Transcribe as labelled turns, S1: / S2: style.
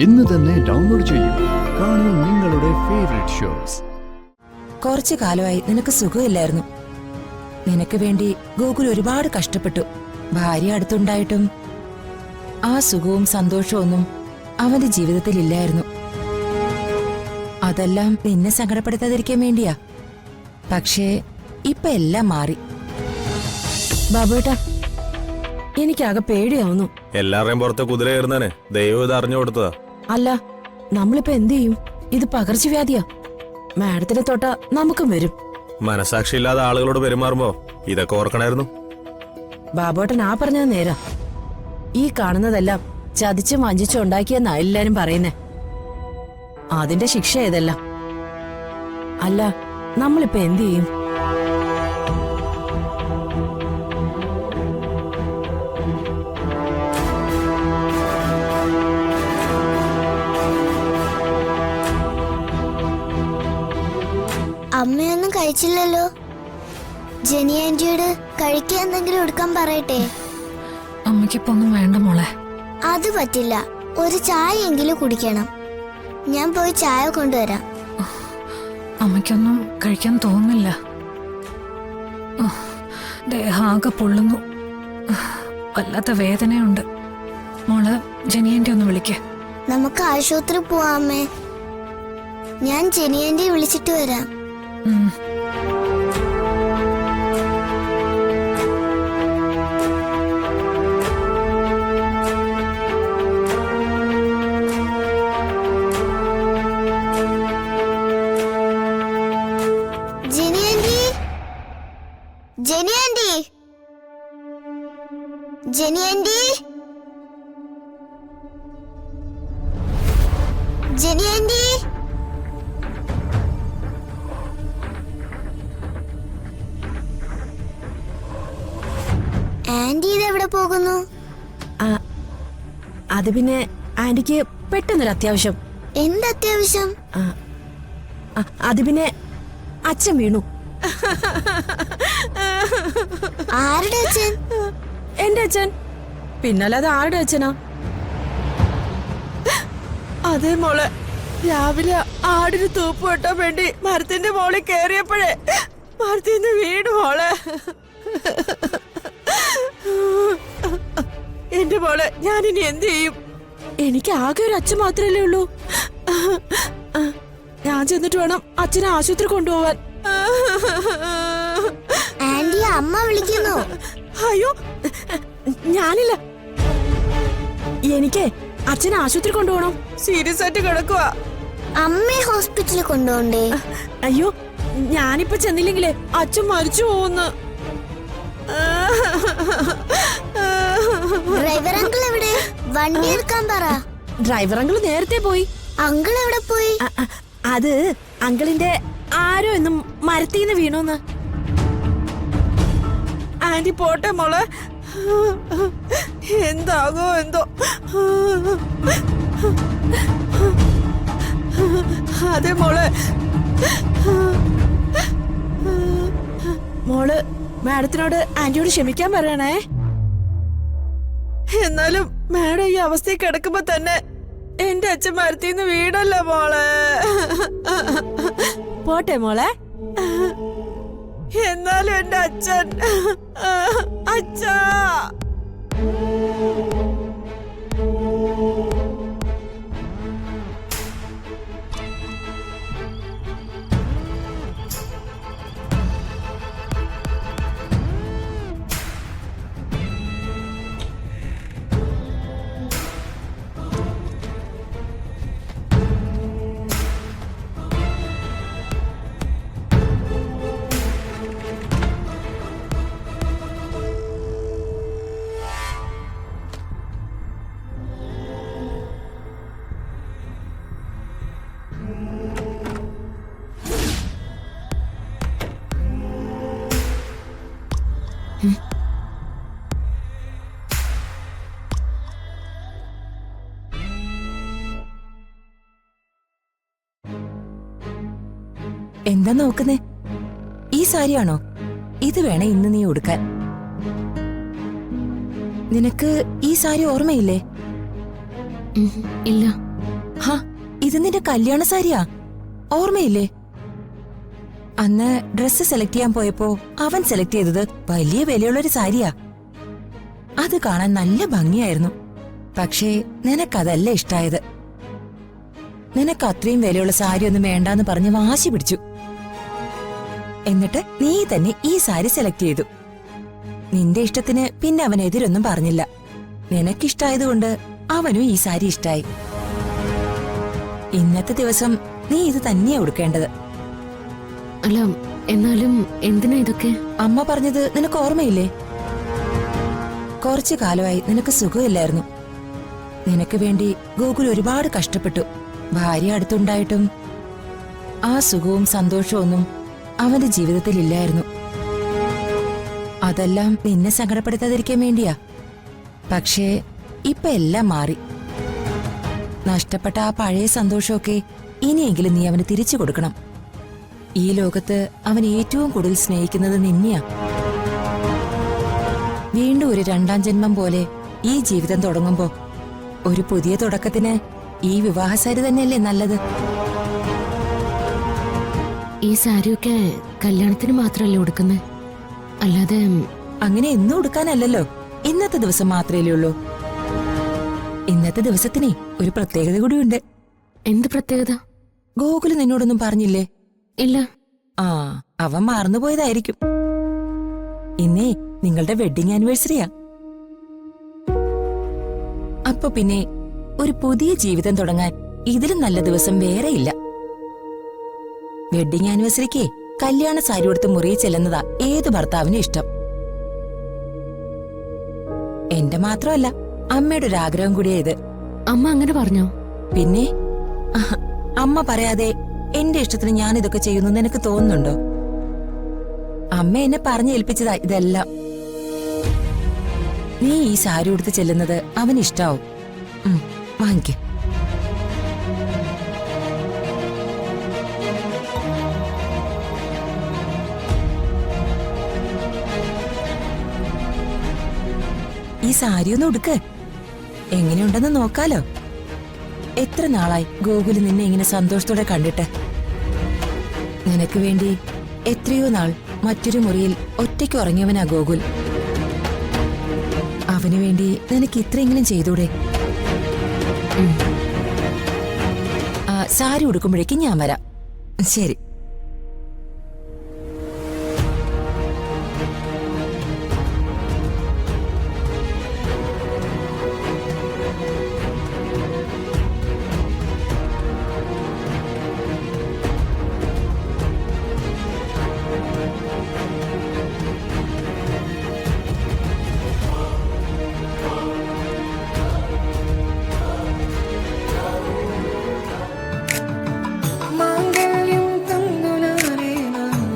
S1: ഇന്ന് തന്നെ ഡൗൺലോഡ് ചെയ്യൂ. കാണൂ നിങ്ങളുടെ ഫേവറേറ്റ് ഷോസ്.
S2: കുറച്ചു കാലമായി നിനക്ക് സുഖമില്ലായിരുന്നു. നിനക്ക് വേണ്ടി ഗോകുൽ ഒരുപാട് കഷ്ടപ്പെട്ടു. ഭാര്യ അടുത്തുണ്ടായിട്ടും ആ സുഖവും സന്തോഷവും ഒന്നും അവന്റെ ജീവിതത്തിൽ ഇല്ലായിരുന്നു. അതെല്ലാം നിന്നെ സങ്കടപ്പെടുത്താതിരിക്കാൻ വേണ്ടിയാ. പക്ഷേ ഇപ്പൊ എല്ലാം മാറി.
S3: ബാബുട്ടാ, എനിക്കാകെ പേടിയാവുന്നു.
S4: എല്ലാവരുടെയും പുറത്തെ കുതിര കയറുന്നേ ദൈവം ഇത് അറിഞ്ഞു കൊടുത്തതാ.
S3: അല്ല, നമ്മളിപ്പോ എന്ത് ചെയ്യും? ഇത് പകർച്ചവ്യാധിയാ. മാഡത്തിനെ തൊട്ടാ നമുക്കും വരും.
S4: മനസാക്ഷി ഇല്ലാതെ ആളുകളോട് പെരുമാറുമ്പോ ഇതൊക്കെ ഓർക്കണായിരുന്നു.
S3: ബാബുട്ടൻ ആ പറഞ്ഞത് നേരാ. ഈ കാണുന്നതെല്ലാം ചതിച്ചും വഞ്ചിച്ചും ഉണ്ടാക്കിയെന്നാ എല്ലാരും പറയുന്നേ. അതിന്റെ ശിക്ഷ ഇതെല്ലാം. അല്ല, നമ്മളിപ്പോ എന്ത് ചെയ്യും?
S5: അമ്മയൊന്നും കഴിച്ചില്ലല്ലോ. ജെനി ആന്റിയോട് കഴിക്കാൻ എന്തെങ്കിലും എടുക്കാൻ പറയട്ടെ.
S6: അമ്മയ്ക്കിപ്പോ ഒന്നും വേണ്ട മോളെ.
S5: അത് പറ്റില്ല, ഒരു ചായ എങ്കിലും കുടിക്കണം. ഞാൻ പോയി ചായ കൊണ്ടുവരാം.
S6: അമ്മയ്ക്കൊന്നും കഴിക്കാൻ തോന്നുന്നില്ല. ദേഹാകെ പൊള്ളുന്നു. വല്ലാത്ത വേദനയുണ്ട്. മോള് ജനിയന്റെ ഒന്ന് വിളിക്കേ.
S5: നമുക്ക് ആശുപത്രി പോവാം അമ്മേ. ഞാൻ ജെനി ആന്റിയെ വിളിച്ചിട്ട് വരാം. Jenny aunty, Jenny aunty. Aunty ഇതെവിടെ പോകുന്നു?
S3: അത് പിന്നെ ആന്റിക്ക് പെട്ടെന്നൊരു അത്യാവശ്യം.
S5: എന്ത് അത്യാവശ്യം?
S3: അത് പിന്നെ അച്ഛൻ വീണു.
S5: ആരുടെ അച്ഛൻ?
S3: എന്റെ അച്ഛൻ. പിന്നല്ലാതെ ആരുടെ അച്ഛനാ? അതേ മോളെ, രാവിലെ ആടിന് തൂപ്പ് വെട്ടാൻ വേണ്ടി മരത്തിന്റെ മോളിൽ കയറിയപ്പോഴേ മരത്തിന്ന് വീണു മോളെ. എന്റെ മോളെ, ഞാനിനി എന്ത് ചെയ്യും? എനിക്ക് ആകെ ഒരു അച്ഛൻ മാത്രല്ലേ ഉള്ളൂ. ഞാൻ ചെന്നിട്ട് വേണം അച്ഛനെ ആശുപത്രി കൊണ്ടുപോവാൻ.
S5: ആന്റി, അമ്മ വിളിക്കുന്നു.
S3: അയ്യോ, ഞാനില്ല. എനിക്ക് അച്ഛനെ ആശുപത്രി കൊണ്ടുപോകണം. സീരിയസ് ആയിട്ട് കിടക്കുക.
S5: അമ്മയെ ഹോസ്പിറ്റലിൽ കൊണ്ടുപോണ്ടേ?
S3: അയ്യോ, ഞാനിപ്പോ ചെന്നില്ലെങ്കിലേ അച്ഛൻ മരിച്ചു പോകുന്നു.
S5: ഡ്രൈവർ അങ്കിൾ എവിടെ? വണ്ടി എടുക്കാൻ പറ.
S3: ഡ്രൈവർ അങ്കിൾ നേരത്തെ പോയി.
S5: അങ്കിൾ എവിടെ പോയി?
S3: അത് അങ്കിളിന്റെ ആരോ എന്നും മരത്തിന്ന് വീണോന്ന്. ആന്റി പോട്ടെ മോളെ. എന്താകോ എന്തോ. അതെ മോളെ. മോള് മാഡത്തിനോട് ആന്റിയോട് ക്ഷമിക്കാൻ പറയണേ. എന്നാലും മാഡം ഈ അവസ്ഥയിൽ കിടക്കുമ്പോ തന്നെ എന്റെ അച്ഛൻ മരത്തിന്ന് വീടല്ല മോളെ. പോട്ടെ മോളെ. എന്നാലും എന്റെ അച്ഛൻ. അച്ഛാ. എന്താ നോക്കുന്നേ? ഈ സാരിയാണോ? ഇത് വേണേ ഇന്ന് നീ ഉടുക്കാൻ. നിനക്ക് ഈ സാരി ഓർമ്മയില്ലേ?
S6: ഇല്ല.
S2: ഹാ, ഇത് നിന്റെ കല്യാണ സാരിയാ? ഓർമ്മയില്ലേ? അന്ന് ഡ്രസ്സ് സെലക്ട് ചെയ്യാൻ പോയപ്പോ അവൻ സെലക്ട് ചെയ്തത് വലിയ വിലയുള്ളൊരു സാരിയാ. അത് കാണാൻ നല്ല ഭംഗിയായിരുന്നു. പക്ഷേ നിനക്കതല്ല ഇഷ്ടായത്. നിനക്ക് അത്രയും വിലയുള്ള സാരി ഒന്നും വേണ്ടാന്ന് പറഞ്ഞ് വാശി പിടിച്ചു. എന്നിട്ട് നീ തന്നെ ഈ സാരി സെലക്ട് ചെയ്തു. നിന്റെ ഇഷ്ടത്തിന് പിന്നെ അവൻ എതിരൊന്നും പറഞ്ഞില്ല. നിനക്കിഷ്ടായതുകൊണ്ട് അവനും ഈ സാരി ഇഷ്ടായി. ഇന്നത്തെ ദിവസം നീ ഇത് തന്നെയാ ഉടുക്കേണ്ടത്.
S7: അല്ല, എന്നാലും എന്തിനാ ഇതൊക്കെ?
S2: അമ്മ പറഞ്ഞത് നിനക്ക് ഓർമ്മയില്ലേ? കുറച്ചു കാലമായി നിനക്ക് സുഖമില്ലായിരുന്നു. നിനക്ക് വേണ്ടി ഗോകുൽ ഒരുപാട് കഷ്ടപ്പെട്ടു. ഭാര്യ അടുത്തുണ്ടായിട്ടും ആ സുഖവും സന്തോഷവും ഒന്നും അവന്റെ ജീവിതത്തിൽ ഇല്ലായിരുന്നു. അതെല്ലാം നിന്നെ സങ്കടപ്പെടുത്താതിരിക്കാൻ വേണ്ടിയാ. പക്ഷേ ഇപ്പൊ എല്ലാം മാറി. നഷ്ടപ്പെട്ട ആ പഴയ സന്തോഷമൊക്കെ ഇനിയെങ്കിലും നീ അവന് തിരിച്ചു കൊടുക്കണം. ഈ ലോകത്ത് അവൻ ഏറ്റവും കൂടുതൽ സ്നേഹിക്കുന്നത് നിന്നെയാ. വീണ്ടും ഒരു രണ്ടാം ജന്മം പോലെ ഈ ജീവിതം തുടങ്ങുമ്പോ ഒരു പുതിയ തുടക്കത്തിന് ഈ വിവാഹസാരി തന്നെയല്ലേ നല്ലത്?
S7: ഈ സാരിയൊക്കെ കല്യാണത്തിന് മാത്രമല്ലേ ഉടുക്കുന്നത്? അല്ലാതെ
S2: അങ്ങനെ എന്നും ഉടുക്കാനല്ലല്ലോ, ഇന്നത്തെ ദിവസം മാത്രമേ ഉള്ളൂ. ഇന്നത്തെ ദിവസത്തിനെ ഒരു പ്രത്യേകത കൂടിയുണ്ട്.
S7: എന്ത് പ്രത്യേകത?
S2: ഗോകുല് നിന്നോടൊന്നും പറഞ്ഞില്ലേ?
S7: ഇല്ല.
S2: ആ, അവൻ മറന്നുപോയതായിരിക്കും. ഇന്നേ നിങ്ങളുടെ വെഡിങ് ആനിവേഴ്സറിയാ. അപ്പൊ പിന്നെ ഒരു പുതിയ ജീവിതം തുടങ്ങാൻ ഇതിലും നല്ല ദിവസം വേറെയില്ല. വെഡിങ് ആനിവേഴ്സറിക്ക് കല്യാണ സാരി കൊടുത്ത് മുറിയിൽ ചെല്ലുന്നതാ ഏത് ഭർത്താവിനും ഇഷ്ടം. എന്റെ മാത്രമല്ല, അമ്മയുടെ ഒരു ആഗ്രഹം കൂടിയാ ഇത്.
S7: അമ്മ അങ്ങനെ പറഞ്ഞോ?
S2: പിന്നെ അമ്മ പറയാതെ എന്റെ ഇഷ്ടത്തിന് ഞാൻ ഇതൊക്കെ ചെയ്യുന്നു നിനക്ക് തോന്നുന്നുണ്ടോ? അമ്മ എന്നെ പറഞ്ഞേൽപ്പിച്ചതാ ഇതെല്ലാം. നീ ഈ സാരി ഉടുത്ത് ചെല്ലുന്നത് അവന് ഇഷ്ടാവും. വാങ്ങിക്ക. ഈ സാരി ഒന്ന് ഉടുക്ക്. എങ്ങനെയുണ്ടെന്ന് നോക്കാലോ. എത്ര നാളായി ഗോകുല് നിന്നെ ഇങ്ങനെ സന്തോഷത്തോടെ കണ്ടിട്ട്. നിനക്ക് വേണ്ടി എത്രയോ നാൾ മറ്റൊരു മുറിയിൽ ഒറ്റയ്ക്ക് ഉറങ്ങിയവനാ ഗോകുൽ. അവനു വേണ്ടി നിനക്ക് ഇത്രയെങ്കിലും ചെയ്തൂടെ? സാരി ഉടുക്കുമ്പോഴേക്കും ഞാൻ വരാം. ശരി.